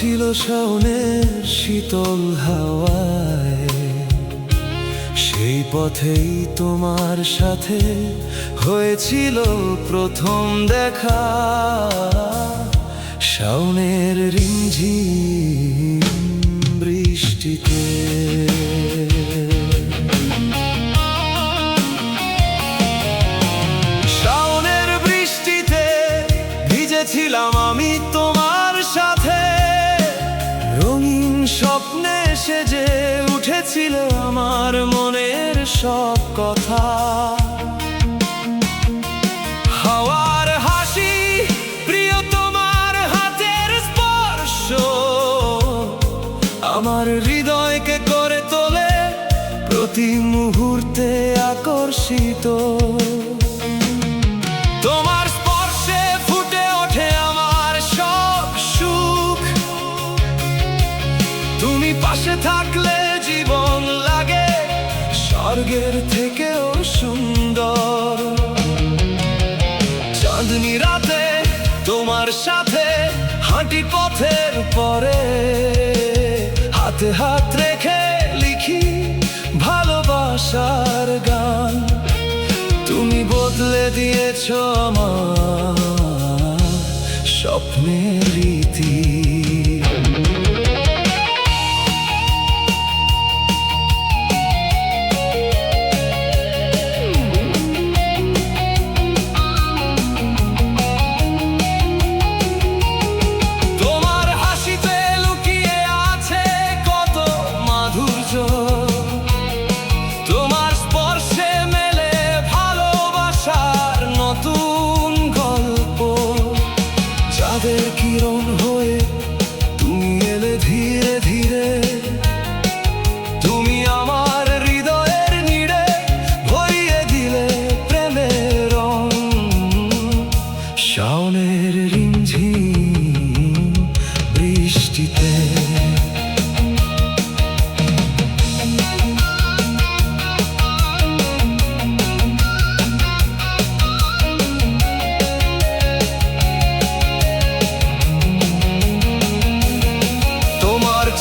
ছিল শাওনের শীতল হাওয়ায়, সেই পথেই তোমার সাথে হয়েছিল প্রথম দেখা। শাওনের রিমঝিম বৃষ্টিতে ছিলাম আমি তোমার সাথে, রঙিন স্বপ্নে সেজে উঠেছিল আমার মনের সব কথা। হাওয়ার হাসি, প্রিয় তোমার হাতের স্পর্শ আমার হৃদয়কে করে তোলে প্রতি মুহূর্তে আকর্ষিত। তোমার পাশে থাকলে জীবন লাগে স্বর্গের থেকেও সুন্দর। চাঁদনি রাতে তোমার সাথে হাঁটি পথের পরে, হাতে হাত রেখে লিখি ভালোবাসার গান। তুমি বদলে দিয়েছ আমার স্বপ্নের রীতি। তোমার স্পর্শে মেলে ভালোবাসার নতুন গল্প। চাঁদের কিরণ হয়ে তুমি এলে ধীরে ধীরে, তুমি আমার হৃদয়ের নিড়ে ভরিয়ে দিলে প্রেমের রং। শাওনের রিমঝিম বৃষ্টিতে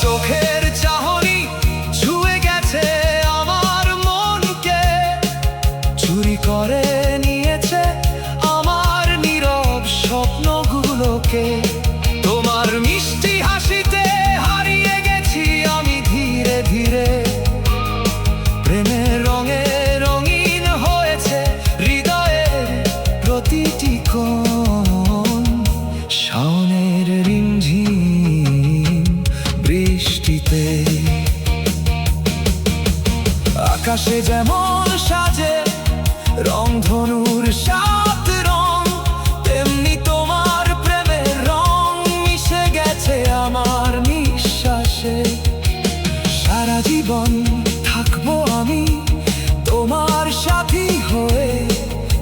চোখের চাহনি ছুঁয়ে গেছে আমার মনকে, চুরি করে নিয়েছে আমার নীরব স্বপ্নগুলোকে। তোমার মিষ্টি হাসিতে হারিয়ে গেছি আমি ধীরে ধীরে, প্রেমের রঙে রঙিন হয়েছে হৃদয়ের প্রতিটি কোণ। শাওনের রিমঝিম বৃষ্টিতে আকাশে যেমন সাজে রংধনুর সাত রং, তেমনি তোমার প্রেমের রং মিশে গেছে আমার নিঃশ্বাসে। সারা জীবন থাকবো আমি তোমার সাথী হয়ে,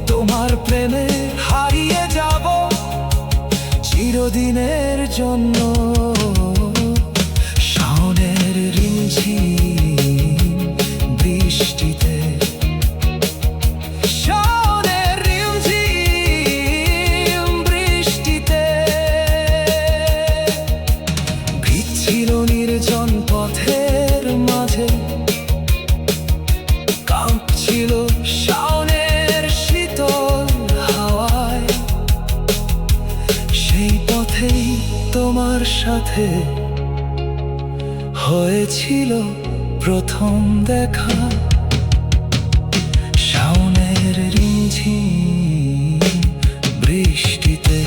তোমার প্রেমে হারিয়ে যাব চিরদিনের জন্য। শাওনের রিমঝিম বৃষ্টিতে, শাওনের রিমঝিম বৃষ্টিতে ভিজছিল নির্জন পথের মাঝে, কাঁপছিল শাওনের শীতল হাওয়ায়। সেই পথেই তোমার সাথে হয়েছিল প্রথম দেখা। শাওনের রিমঝিম বৃষ্টিতে।